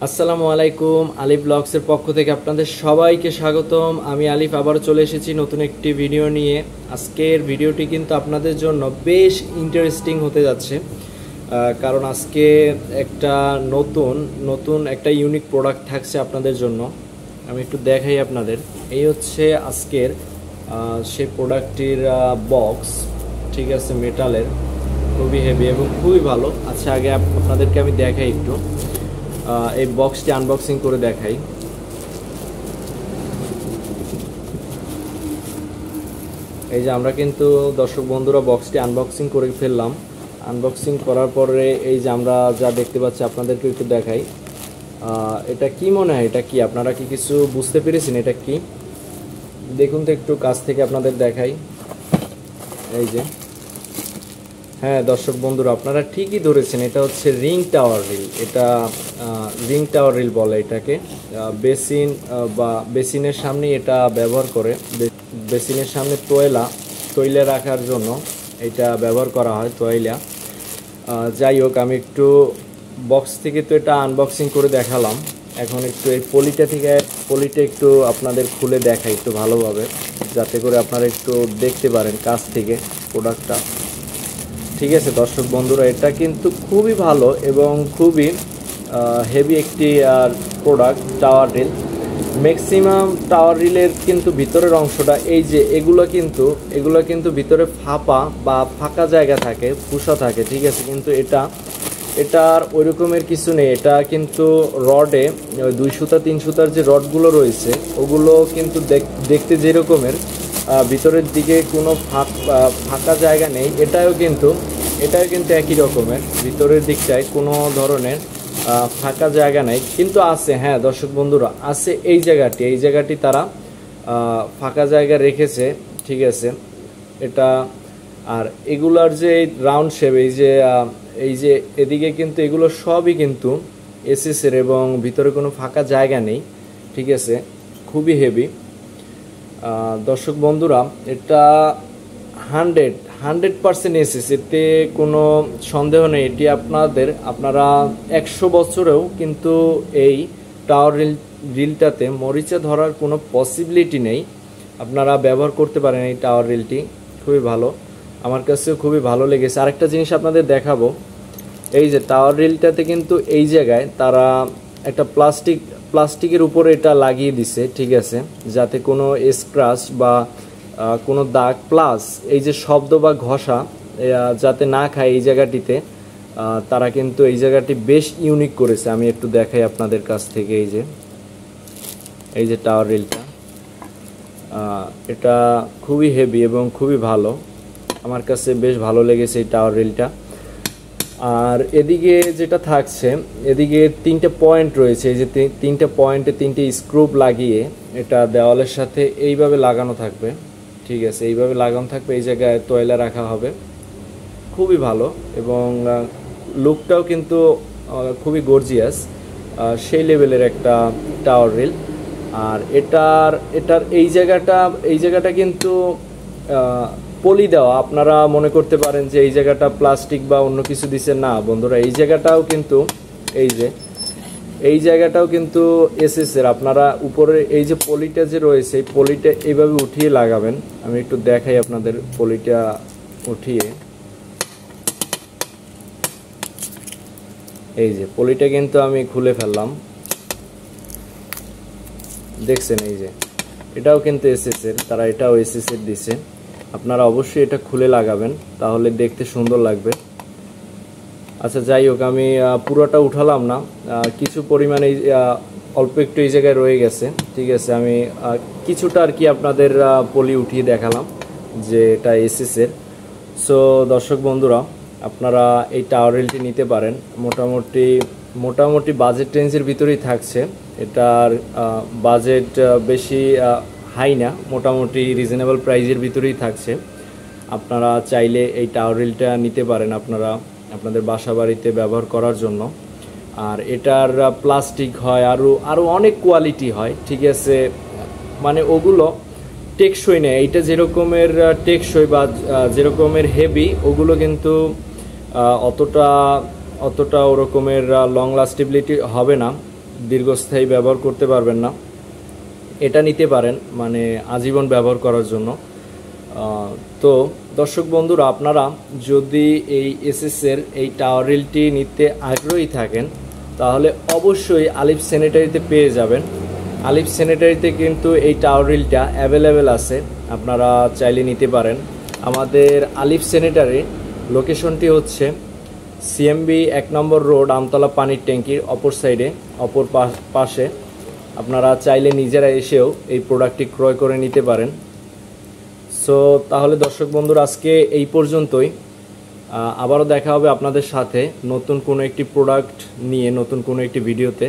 আসসালামু আলাইকুম। আলিফ ব্লগসের পক্ষ থেকে আপনাদের সবাইকে স্বাগতম। আমি আলিফ আবারও চলে এসেছি নতুন একটি ভিডিও নিয়ে। আজকের ভিডিওটি কিন্তু আপনাদের জন্য বেশ ইন্টারেস্টিং হতে যাচ্ছে, কারণ আজকে একটা নতুন একটা ইউনিক প্রোডাক্ট থাকছে আপনাদের জন্য। আমি একটু দেখাই আপনাদের। এই হচ্ছে আজকের সেই প্রোডাক্টটির বক্স, ঠিক আছে, মেটালের, খুবই হেভি এবং খুবই ভালো। আচ্ছা, আগে আপনাদেরকে আমি দেখাই একটু, এই বক্সটি আনবক্সিং করে দেখাই। এই যে আমরা কিন্তু দর্শক বন্ধুরা বক্সটি আনবক্সিং করে ফেললাম। আনবক্সিং করার পরে এই যে আমরা যা দেখতে পাচ্ছি আপনাদেরকে একটু দেখাই। এটা কি মনে হয়, এটা কি আপনারা কি কিছু বুঝতে পেরেছেন? এটা কি দেখুন তো, একটু কাছ থেকে আপনাদের দেখাই। এই যে, হ্যাঁ দর্শক বন্ধুরা, আপনারা ঠিকই ধরেছেন, এটা হচ্ছে রিং টাওয়ার রিল। এটা রিং টাওয়ার রিল বলে এটাকে। বেসিন বা বেসিনের সামনে এটা ব্যবহার করে, বেসিনের সামনে তৈলা রাখার জন্য এটা ব্যবহার করা হয়, তৈলা। যাই হোক, আমি একটু বক্স থেকে তো এটা আনবক্সিং করে দেখালাম। এখন একটু এই পলিটা একটু আপনাদের খুলে দেখাই একটু ভালোভাবে, যাতে করে আপনারা একটু দেখতে পারেন কাছ থেকে প্রোডাক্টটা। ঠিক আছে দর্শক বন্ধুরা, এটা কিন্তু খুবই ভালো এবং খুবই হেভি একটি product, tower reel. Maximum tower রিলের কিন্তু ভিতরের অংশটা, এই যে এগুলো কিন্তু ভিতরে ফাঁকা জায়গা থাকে, ফুসা থাকে, ঠিক আছে। কিন্তু এটার ওই রকমের কিছু নেই। এটা কিন্তু রডে 2 সুতা 3 সুতার যে রডগুলো রয়েছে, ওগুলো কিন্তু দেখতে যেরকমের, ভিতরের দিকে কোনো ফাঁকা জায়গা নেই। এটাও কিন্তু একই রকমের, ভিতরের দিকটায় কোনো ধরনের ফাঁকা জায়গা নেই, কিন্তু আছে, হ্যাঁ দর্শক বন্ধুরা, আছে এই জায়গাটি তারা ফাঁকা জায়গা রেখেছে, ঠিক আছে। এটা আর এগুলার যে রাউন্ড শেপ, এই যে এদিকে কিন্তু এগুলো সবই কিন্তু এসএসের এবং ভিতরে কোনো ফাঁকা জায়গা নেই, ঠিক আছে। খুবই হেভি দর্শক বন্ধুরা, এটা 100% এসএস, এতে কোনো সন্দেহ নেই। এটি আপনারা 100 বছরেও কিন্তু এই টাওয়ার রিলটাতে মরিচা ধরার কোনো পসিবিলিটি নেই। আপনারা ব্যবহার করতে পারেন এই টাওয়ার রিলটি, খুবই ভালো, আমার কাছেও খুবই ভালো লেগেছে। আরেকটা জিনিস আপনাদের দেখাবো, এই যে টাওয়ার রিলটাতে কিন্তু এই জায়গায় তারা একটা প্লাস্টিকের উপরে এটা লাগিয়ে দিছে, ঠিক আছে, যাতে কোনো স্ক্র্যাচ বা কোনো দাগ প্লাস এই যে শব্দ বা ঘষা যাতে না খায় এই জায়গাটিতে। তারা কিন্তু এই জায়গাটি বেশ ইউনিক করেছে। আমি একটু দেখাই আপনাদের কাছ থেকে। এই যে টাওয়ার রিলটা, এটা খুবই হেভি এবং খুবই ভালো, আমার কাছে বেশ ভালো লেগেছে এই টাওয়ার রিলটা। আর এদিকে যেটা থাকছে, এদিকে 3টে পয়েন্ট রয়েছে। এই যে 3টে পয়েন্টে 3টে স্ক্রু লাগিয়ে এটা দেওয়ালের সাথে এইভাবে লাগানো থাকবে, ঠিক আছে, এইভাবে লাগানো থাকবে। এই জায়গায় তয়লা রাখা হবে, খুবই ভালো এবং লুকটাও কিন্তু খুবই গর্জিয়াস, সেই লেভেলের একটা টাওয়ার রিল। আর এটার এই জায়গাটা কিন্তু পলি দেওয়া। আপনারা মনে করতে পারেন যে এই জায়গাটা প্লাস্টিক বা অন্য কিছু দিছে, না বন্ধুরা, এই জায়গাটাও কিন্তু এই জায়গাটাও কিন্তু এসএস এর। আপনারা উপরে এই যে পলিটা যে রয়েছে, এই পলিটা এইভাবে উঠিয়ে লাগাবেন। আমি একটু দেখাই আপনাদের পলিটা উঠিয়ে। এই যে পলিটা কিন্তু আমি খুলে ফেললাম, দেখছেন? এই যে এটাও কিন্তু এসএস এর, তারা এটাও এসএস এর দিছে। আপনারা অবশ্যই এটা খুলে লাগাবেন, তাহলে দেখতে সুন্দর লাগবে। আচ্ছা, যাই হোক, আমি পুরোটা উঠালাম না, কিছু পরিমাণে অল্প একটু এই জায়গায় রয়ে গেছে, ঠিক আছে। আমি কিছুটা আর কি আপনাদের পলি উঠিয়ে দেখালাম যে এটা এসএস এর। সো দর্শক বন্ধুরা, আপনারা এই টাওয়ার রিলটি নিতে পারেন। মোটামুটি বাজেট রেঞ্জের ভিতরেই থাকছে। এটার বাজেট বেশি হাই না, মোটামুটি রিজনেবল প্রাইজের ভিতরেই থাকছে। আপনারা চাইলে এই টাওয়ার রিলটা নিতে পারেন আপনাদের বাসা বাড়িতে ব্যবহার করার জন্য। আর এটার প্লাস্টিক হয়, আরও অনেক কোয়ালিটি হয়, ঠিক আছে, মানে ওগুলো টেকসই নেই। এইটা যেরকমের টেকসই বা যেরকমের হেভি, ওগুলো কিন্তু অতটা ওরকমের লং লাস্টেবিলিটি হবে না। দীর্ঘস্থায়ী ব্যবহার করতে পারবেন না। এটা নিতে পারেন মানে আজীবন ব্যবহার করার জন্য। তো দর্শক বন্ধুরা, আপনারা যদি এই এসএসের এই টাওয়ার রিলটি নিতে আগ্রহী থাকেন তাহলে অবশ্যই আলিফ স্যানিটারিতে পেয়ে যাবেন। আলিফ স্যানিটারিতে কিন্তু এই টাওয়ার রিলটা অ্যাভেলেবেল আছে, আপনারা চাইলে নিতে পারেন। আমাদের আলিফ স্যানিটারি লোকেশনটি হচ্ছে সিএমবি 1 নম্বর রোড, আমতলা পানির ট্যাঙ্কির অপর সাইডে, অপর পাশে। আপনারা চাইলে নিজেরা এসেও এই প্রোডাক্টটি ক্রয় করে নিতে পারেন। সো তাহলে দর্শক বন্ধুরা, আজকে এই পর্যন্তই। আবারও দেখা হবে আপনাদের সাথে নতুন কোনো একটি প্রোডাক্ট নিয়ে, নতুন কোনো একটি ভিডিওতে।